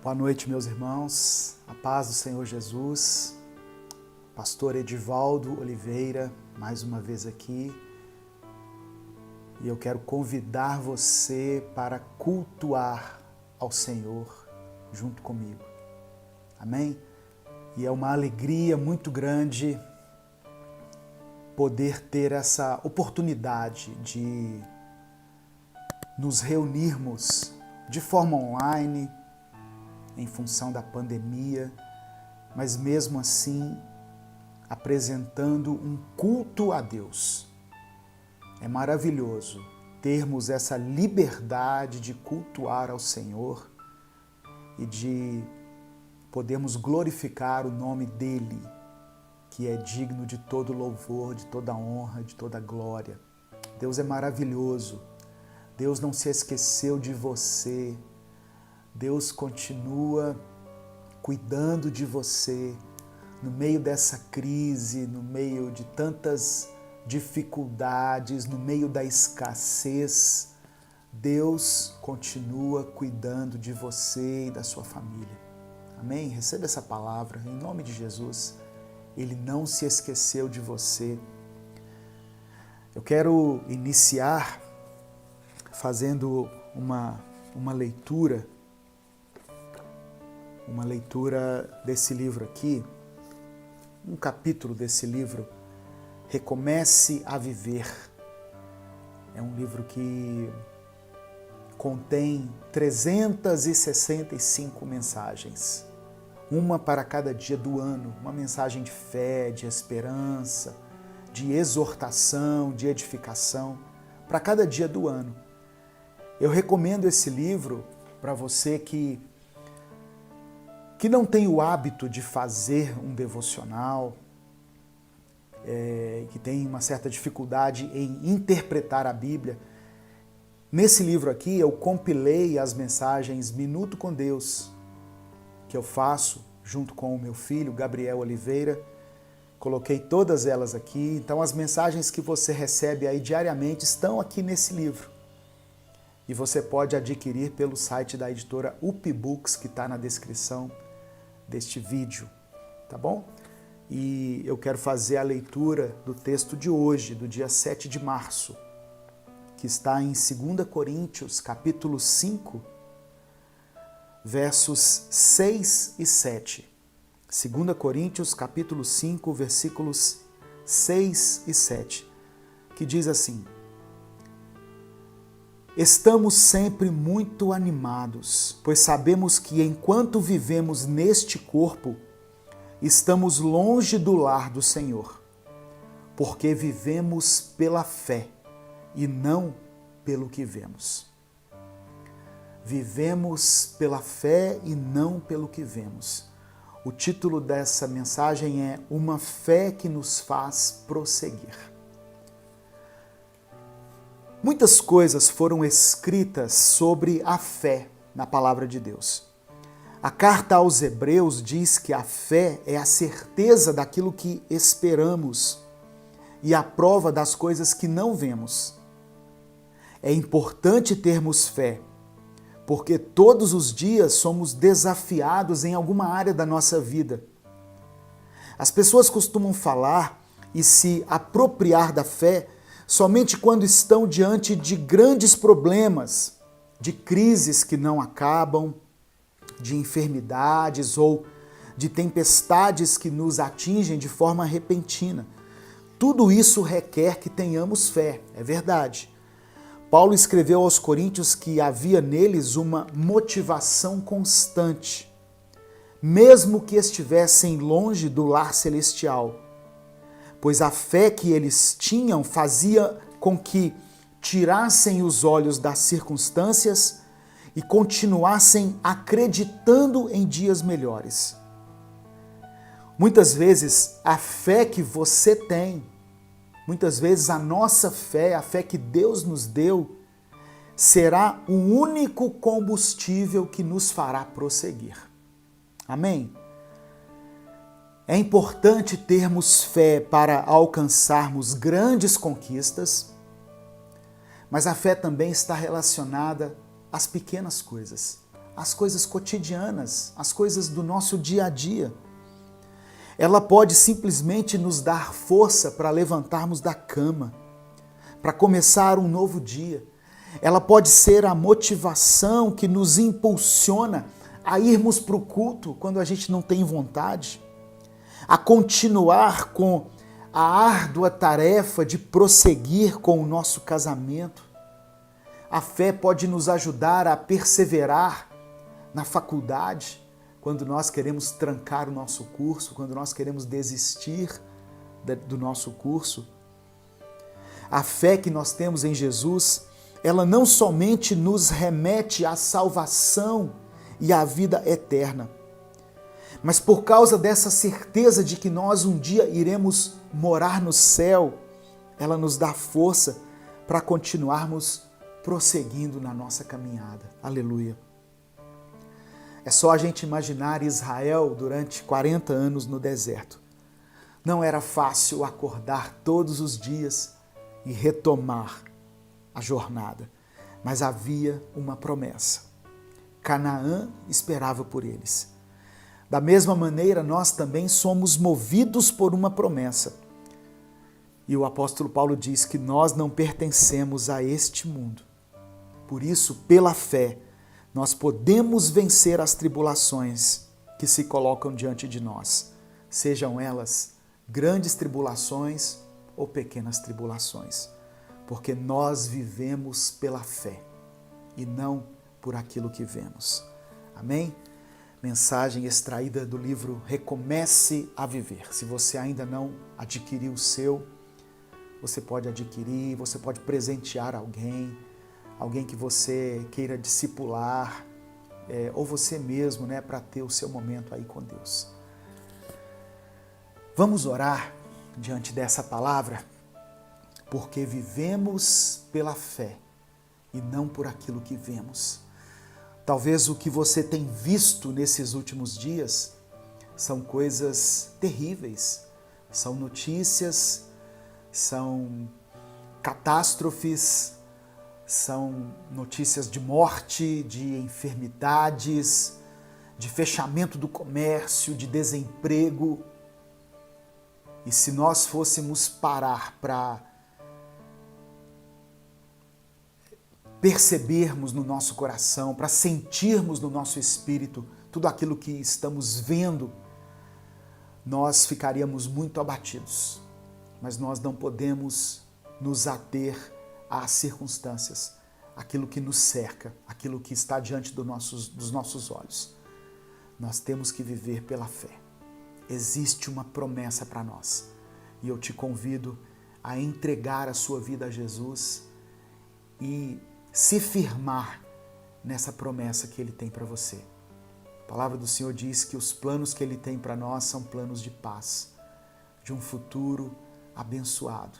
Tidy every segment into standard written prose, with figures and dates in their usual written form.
Boa noite, meus irmãos. A paz do Senhor Jesus. Pastor Edivaldo Oliveira, mais uma vez aqui. E eu quero convidar você para cultuar ao Senhor junto comigo. Amém? E é uma alegria muito grande poder ter essa oportunidade de nos reunirmos de forma online, em função da pandemia, mas mesmo assim apresentando um culto a Deus. É maravilhoso termos essa liberdade de cultuar ao Senhor e de podermos glorificar o nome dEle, que é digno de todo louvor, de toda honra, de toda glória. Deus é maravilhoso. Deus não se esqueceu de você. Deus continua cuidando de você no meio dessa crise, no meio de tantas dificuldades, no meio da escassez. Deus continua cuidando de você e da sua família. Amém? Receba essa palavra em nome de Jesus. Ele não se esqueceu de você. Eu quero iniciar fazendo uma leitura desse livro aqui, um capítulo desse livro, Recomece a Viver. É um livro que contém 365 mensagens, uma para cada dia do ano, uma mensagem de fé, de esperança, de exortação, de edificação, para cada dia do ano. Eu recomendo esse livro para você que não tem o hábito de fazer um devocional, que tem uma certa dificuldade em interpretar a Bíblia. Nesse livro aqui eu compilei as mensagens Minuto com Deus, que eu faço junto com o meu filho, Gabriel Oliveira. Coloquei todas elas aqui, então as mensagens que você recebe aí diariamente estão aqui nesse livro. E você pode adquirir pelo site da editora UpBooks, que está na descrição deste vídeo, tá bom? E eu quero fazer a leitura do texto de hoje, do dia 7 de março, que está em 2 Coríntios, capítulo 5, versos 6 e 7. 2 Coríntios, capítulo 5, versículos 6 e 7, que diz assim: Estamos sempre muito animados, pois sabemos que enquanto vivemos neste corpo, estamos longe do lar do Senhor, porque vivemos pela fé e não pelo que vemos. Vivemos pela fé e não pelo que vemos. O título dessa mensagem é Uma Fé que nos faz prosseguir. Muitas coisas foram escritas sobre a fé na palavra de Deus. A carta aos Hebreus diz que a fé é a certeza daquilo que esperamos e a prova das coisas que não vemos. É importante termos fé, porque todos os dias somos desafiados em alguma área da nossa vida. As pessoas costumam falar e se apropriar da fé somente quando estão diante de grandes problemas, de crises que não acabam, de enfermidades ou de tempestades que nos atingem de forma repentina. Tudo isso requer que tenhamos fé, é verdade. Paulo escreveu aos Coríntios que havia neles uma motivação constante, mesmo que estivessem longe do lar celestial, pois a fé que eles tinham fazia com que tirassem os olhos das circunstâncias e continuassem acreditando em dias melhores. Muitas vezes a fé que você tem, muitas vezes a nossa fé, a fé que Deus nos deu, será o único combustível que nos fará prosseguir. Amém? É importante termos fé para alcançarmos grandes conquistas, mas a fé também está relacionada às pequenas coisas, as coisas cotidianas, as coisas do nosso dia a dia. Ela pode simplesmente nos dar força para levantarmos da cama, para começar um novo dia. Ela pode ser a motivação que nos impulsiona a irmos para o culto quando a gente não tem vontade, a continuar com a árdua tarefa de prosseguir com o nosso casamento. A fé pode nos ajudar a perseverar na faculdade, quando nós queremos trancar o nosso curso, quando nós queremos desistir do nosso curso. A fé que nós temos em Jesus, ela não somente nos remete à salvação e à vida eterna, mas por causa dessa certeza de que nós um dia iremos morar no céu, ela nos dá força para continuarmos prosseguindo na nossa caminhada. Aleluia! É só a gente imaginar Israel durante 40 anos no deserto. Não era fácil acordar todos os dias e retomar a jornada, mas havia uma promessa. Canaã esperava por eles. Da mesma maneira, nós também somos movidos por uma promessa. E o apóstolo Paulo diz que nós não pertencemos a este mundo. Por isso, pela fé, nós podemos vencer as tribulações que se colocam diante de nós, sejam elas grandes tribulações ou pequenas tribulações, porque nós vivemos pela fé e não por aquilo que vemos. Amém? Mensagem extraída do livro Recomece a Viver. Se você ainda não adquiriu o seu, você pode adquirir, você pode presentear alguém que você queira discipular, ou você mesmo, para ter o seu momento aí com Deus. Vamos orar diante dessa palavra, porque vivemos pela fé e não por aquilo que vemos. Talvez o que você tem visto nesses últimos dias são coisas terríveis, são notícias, são catástrofes, são notícias de morte, de enfermidades, de fechamento do comércio, de desemprego. E se nós fôssemos parar para percebermos no nosso coração, para sentirmos no nosso espírito tudo aquilo que estamos vendo, nós ficaríamos muito abatidos. Mas nós não podemos nos ater às circunstâncias, aquilo que nos cerca, aquilo que está diante dos nossos olhos. Nós temos que viver pela fé. Existe uma promessa para nós e eu te convido a entregar a sua vida a Jesus e se firmar nessa promessa que Ele tem para você. A palavra do Senhor diz que os planos que Ele tem para nós são planos de paz, de um futuro abençoado.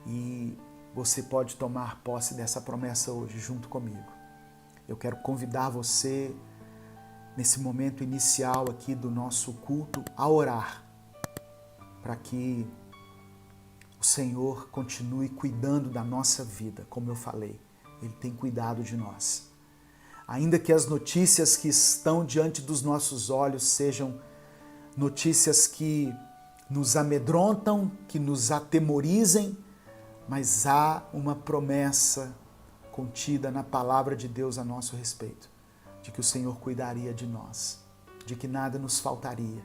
E você pode tomar posse dessa promessa hoje junto comigo. Eu quero convidar você, nesse momento inicial aqui do nosso culto, a orar, para que o Senhor continue cuidando da nossa vida, como eu falei. Ele tem cuidado de nós. Ainda que as notícias que estão diante dos nossos olhos sejam notícias que nos amedrontam, que nos atemorizem, mas há uma promessa contida na palavra de Deus a nosso respeito, de que o Senhor cuidaria de nós, de que nada nos faltaria,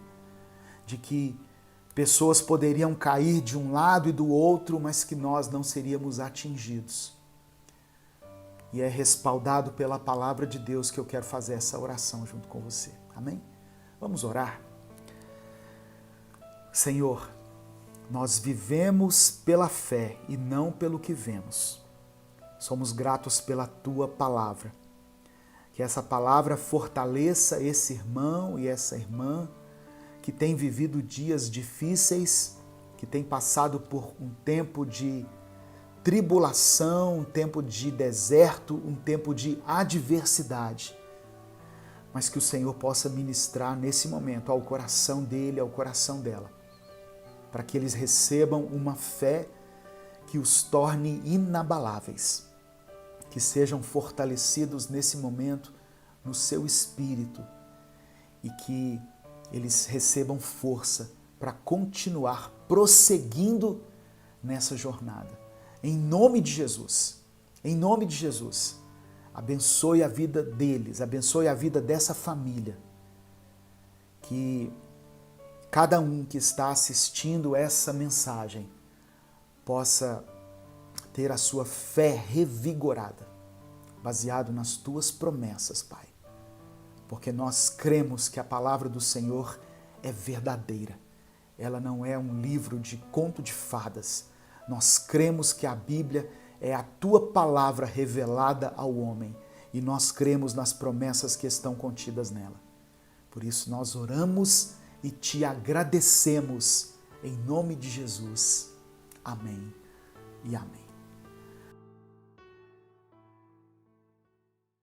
de que pessoas poderiam cair de um lado e do outro, mas que nós não seríamos atingidos. E é respaldado pela palavra de Deus que eu quero fazer essa oração junto com você. Amém? Vamos orar? Senhor, nós vivemos pela fé e não pelo que vemos. Somos gratos pela Tua palavra. Que essa palavra fortaleça esse irmão e essa irmã que tem vivido dias difíceis, que tem passado por um tempo de tribulação, um tempo de deserto, um tempo de adversidade. Mas que o Senhor possa ministrar nesse momento ao coração dele, ao coração dela, para que eles recebam uma fé que os torne inabaláveis, que sejam fortalecidos nesse momento no seu espírito e que eles recebam força para continuar prosseguindo nessa jornada. Em nome de Jesus, abençoe a vida deles, abençoe a vida dessa família. Que cada um que está assistindo essa mensagem possa ter a sua fé revigorada, baseado nas tuas promessas, Pai. Porque nós cremos que a palavra do Senhor é verdadeira. Ela não é um livro de conto de fadas. Nós cremos que a Bíblia é a tua palavra revelada ao homem e nós cremos nas promessas que estão contidas nela. Por isso nós oramos e te agradecemos em nome de Jesus. Amém e amém.